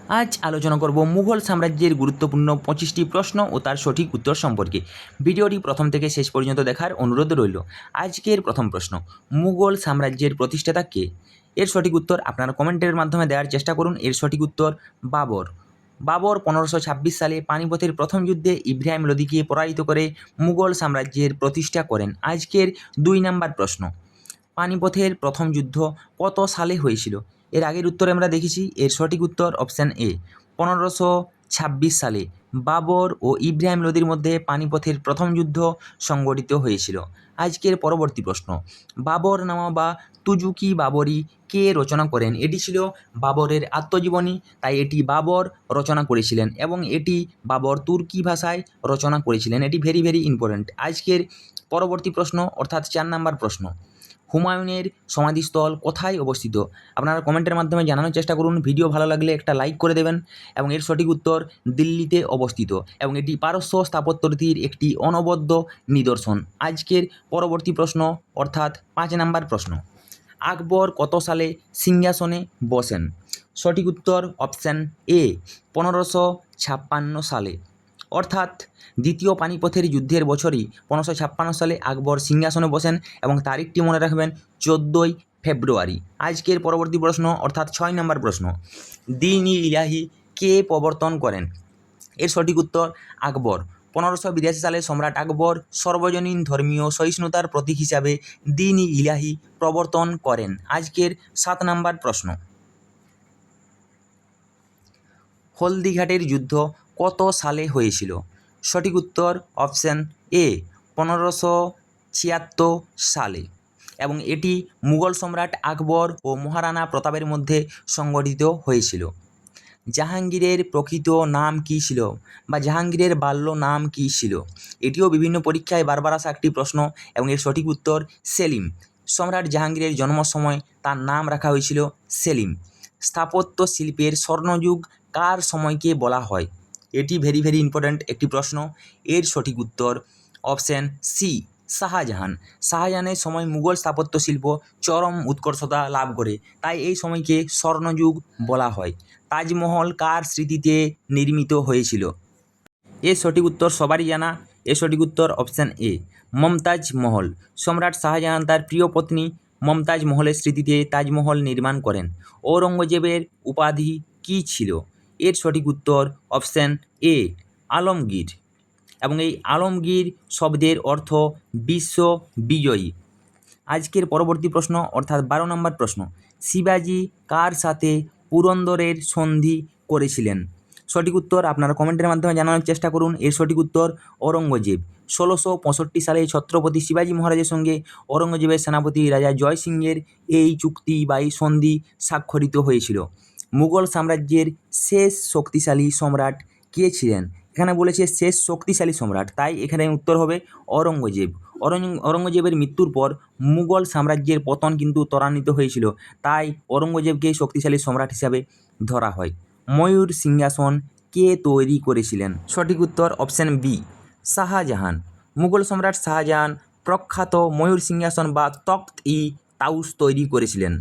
আজ আলোচনা করব মুঘল সাম্রাজ্যের গুরুত্বপূর্ণ 25টি প্রশ্ন ও তার সঠিক উত্তর সম্পর্কে। ভিডিওটি প্রথম থেকে শেষ পর্যন্ত দেখার অনুরোধ রইল। আজকের প্রথম প্রশ্ন, মুঘল সাম্রাজ্যের প্রতিষ্ঠাতা কে? এর সঠিক উত্তর আপনারা কমেন্টের মাধ্যমে দেওয়ার চেষ্টা করুন। এর সঠিক উত্তর বাবর। বাবর 1526 সালে পানিপথের প্রথম যুদ্ধে ইব্রাহিম লোদিকে পরাজিত করে মুঘল সাম্রাজ্যের প্রতিষ্ঠা করেন। আজকের 2 নম্বর প্রশ্ন, পানিপথের প্রথম যুদ্ধ কত সালে হয়েছিল? এর আগের উত্তরে আমরা দেখেছি। এর সঠিক উত্তর অপশান এ, 1526 সালে বাবর ও ইব্রাহিম লোদির মধ্যে পানিপথের প্রথম যুদ্ধ সংঘটিত হয়েছিল। আজকের পরবর্তী প্রশ্ন, বাবরনামা বা তুজুকি বাবরি কে রচনা করেন? এটি ছিল বাবরের আত্মজীবনী, তাই এটি বাবর রচনা করেছিলেন এবং এটি বাবর তুর্কি ভাষায় রচনা করেছিলেন। এটি ভেরি ভেরি ইম্পর্ট্যান্ট। আজকের পরবর্তী প্রশ্ন অর্থাৎ 4 নম্বর প্রশ্ন, হুমায়ুনের সমাধিস্থল কোথায় অবস্থিত? আপনারা কমেন্টের মাধ্যমে জানানোর চেষ্টা করুন। ভিডিও ভালো লাগলে একটা লাইক করে দেবেন। এবং এর সঠিক উত্তর দিল্লিতে অবস্থিত এবং এটি পারস্য স্থাপত্যরীতির একটি অনবদ্য নিদর্শন। আজকের পরবর্তী প্রশ্ন অর্থাৎ 5 নম্বর প্রশ্ন, আকবর কত সালে সিংহাসনে বসেন? সঠিক উত্তর অপশান এ, 1556 সালে। অর্থাৎ দ্বিতীয় পানিপথের যুদ্ধের বছরই 1556 সালে আকবর সিংহাসনে বসেন এবং তারিখটি মনে রাখবেন 14ই ফেব্রুয়ারি। আজকের পরবর্তী প্রশ্ন অর্থাৎ 6 নম্বর প্রশ্ন, দ্বীন-ই ইলাহি কে প্রবর্তন করেন? এর সঠিক উত্তর আকবর। 1582 সালে সম্রাট আকবর সর্বজনীন ধর্মীয় সহিষ্ণুতার প্রতীক হিসাবে দ্বীন-ই ইলাহি প্রবর্তন করেন। আজকের 7 নম্বর প্রশ্ন, হলদিঘাটের যুদ্ধ কত সালে হয়েছিল? সঠিক উত্তর অপশান এ, 1576 সালে এবং এটি মুঘল সম্রাট আকবর ও মহারানা প্রতাপের মধ্যে সংগঠিত হয়েছিল। জাহাঙ্গীরের প্রকৃত নাম কী ছিল বা জাহাঙ্গীরের বাল্য নাম কী ছিল? এটিও বিভিন্ন পরীক্ষায় বারবার আসা একটি প্রশ্ন এবং এর সঠিক উত্তর সেলিম। সম্রাট জাহাঙ্গীরের জন্ম সময় তার নাম রাখা হয়েছিল সেলিম। স্থাপত্য শিল্পের স্বর্ণযুগ কার সময়কে বলা হয়? এটি ভেরি ভেরি ইম্পর্ট্যান্ট একটি প্রশ্ন। এর সঠিক উত্তর অপশান সি, শাহজাহান। শাহজাহানের সময় মুঘল স্থাপত্য শিল্প চরম উৎকর্ষতা লাভ করে, তাই এই সময়কে স্বর্ণযুগ বলা হয়। তাজমহল কার স্মৃতিতে নির্মিত হয়েছিল? এর সঠিক উত্তর সবারই জানা। এর সঠিক উত্তর অপশান এ, মমতাজ মহল। সম্রাট শাহজাহান তার প্রিয় পত্নী মমতাজ মহলের স্মৃতিতে তাজমহল নির্মাণ করেন। ঔরঙ্গজেবের উপাধি কী ছিল? এর সঠিক উত্তর অপশান এ, আলমগীর। এবং এই আলমগীর শব্দের অর্থ বিশ্ব বিজয়ী। আজকের পরবর্তী প্রশ্ন অর্থাৎ 12 নম্বর প্রশ্ন, শিবাজি কার সাথে পুরন্দরের সন্ধি করেছিলেন? সঠিক উত্তর আপনারা কমেন্টের মাধ্যমে জানানোর চেষ্টা করুন। এর সঠিক উত্তর ঔরঙ্গজেব। 1665 সালে ছত্রপতি শিবাজি মহারাজের সঙ্গে ঔরঙ্গজেবের সেনাপতি রাজা জয় সিংয়ের এই চুক্তি বা এই সন্ধি স্বাক্ষরিত হয়েছিল। মুঘল সাম্রাজ্যের শেষ শক্তিশালী সম্রাট কে ছিলেন? এখানে বলেছে শেষ শক্তিশালী সম্রাট, তাই এখানে উত্তর হবে ঔরঙ্গজেব। ঔরঙ্গজেবের মৃত্যুর পর মুঘল সাম্রাজ্যের পতন কিন্তু ত্বরান্বিত হয়েছিল, তাই ঔরঙ্গজেবকে শক্তিশালী সম্রাট হিসাবে ধরা হয়। ময়ূর সিংহাসন কে তৈরি করেছিলেন? সঠিক উত্তর অপশান বি, শাহজাহান। মুঘল সম্রাট শাহজাহান প্রখ্যাত ময়ূর সিংহাসন বা তখ্ত-ই তাউস তৈরি করেছিলেন।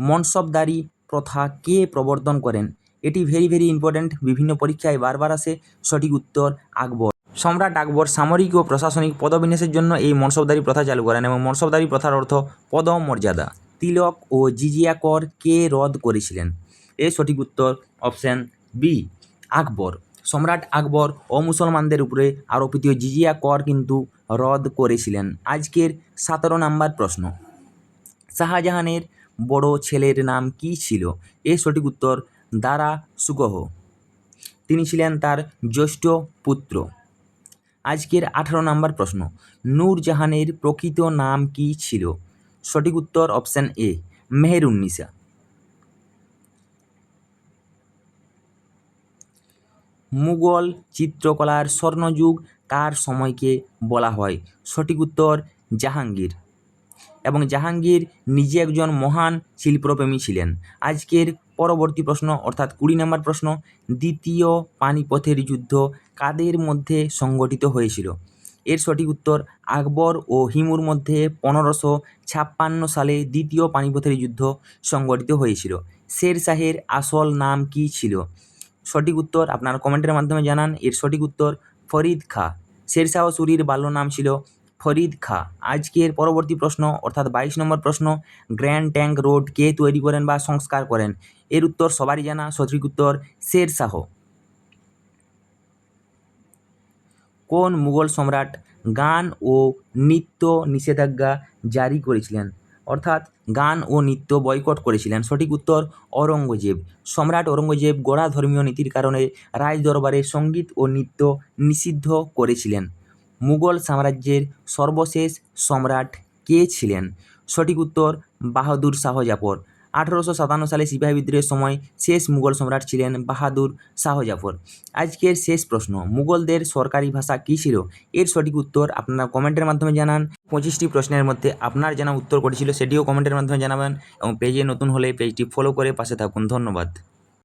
মনসবদারি প্রথা কে প্রবর্তন করেন? এটি ভেরি ভেরি ইম্পর্ট্যান্ট, বিভিন্ন পরীক্ষায় বারবার আসে। সঠিক উত্তর আকবর। সম্রাট আকবর সামরিক ও প্রশাসনিক পদবিন্যাসের জন্য এই মনসবদারি প্রথা চালু করেন এবং মনসবদারি প্রথার অর্থ পদমর্যাদা। তিলক ও জিজিয়া কর কে রদ করেছিলেন? এর সঠিক উত্তর অপশান বি, আকবর। সম্রাট আকবর অমুসলমানদের উপরে আরোপিত জিজিয়া কর কিন্তু রদ করেছিলেন। আজকের 17 নম্বর প্রশ্ন, শাহজাহানের বড় ছেলের নাম কী ছিল? এর সঠিক উত্তর দারা সুগহ। তিনি ছিলেন তার জ্যেষ্ঠ পুত্র। আজকের 18 নম্বর প্রশ্ন, নূরজাহানের প্রকৃত নাম কী ছিল? সঠিক উত্তর অপশান এ, মেহেরুন্নিসা। মুঘল চিত্রকলার স্বর্ণযুগ কার সময়কে বলা হয়? সঠিক উত্তর জাহাঙ্গীর। এবং জাহাঙ্গীর নিজে একজন মহান শিল্পপ্রেমী ছিলেন। আজকের পরবর্তী প্রশ্ন অর্থাৎ 20 নম্বর প্রশ্ন, দ্বিতীয় পানিপথের যুদ্ধ কাদের মধ্যে সংগঠিত হয়েছিল? এর সঠিক উত্তর আকবর ও হিমুর মধ্যে 1556 সালে দ্বিতীয় পানিপথের যুদ্ধ সংগঠিত হয়েছিল। শের শাহের আসল নাম কি ছিল? সঠিক উত্তর আপনারা কমেন্টের মাধ্যমে জানান। এর সঠিক উত্তর ফরিদ খাঁ। শেরশাহ সুরির বাল্য নাম ছিল ফরিদ খাঁ। আজকের পরবর্তী প্রশ্ন অর্থাৎ 22 নম্বর প্রশ্ন, গ্র্যান্ড ট্যাঙ্ক রোড কে তৈরি করেন বা সংস্কার করেন? এর উত্তর সবারই জানা, সঠিক উত্তর শেরশাহ। কোন মুঘল সম্রাট গান ও নৃত্য নিষেধাজ্ঞা জারি করেছিলেন? অর্থাৎ গান ও নৃত্য বয়কট করেছিলেন? সঠিক উত্তর অরঙ্গজেব। সম্রাট অরঙ্গজেব গোঁড়া ধর্মীয় নীতির কারণে রাজ দরবারে সঙ্গীত ও নৃত্য নিষিদ্ধ করেছিলেন। মুঘল সাম্রাজ্যের সর্বশেষ সম্রাট কে ছিলেন? সঠিক উত্তর বাহাদুর শাহ জাফর। 1857 সালে সিপাহী বিদ্রোহের সময় শেষ মুঘল সম্রাট ছিলেন বাহাদুর শাহ জাফর। আজকের শেষ প্রশ্ন, মুঘলদের সরকারি ভাষা কী ছিল? এর সঠিক উত্তর আপনারা কমেন্টের মাধ্যমে জানান। 25টি প্রশ্নের মধ্যে আপনার জানা উত্তর করেছিল সেটিও কমেন্টের মাধ্যমে জানাবেন এবং পেজে নতুন হলে পেজটি ফলো করে পাশে থাকুন। ধন্যবাদ।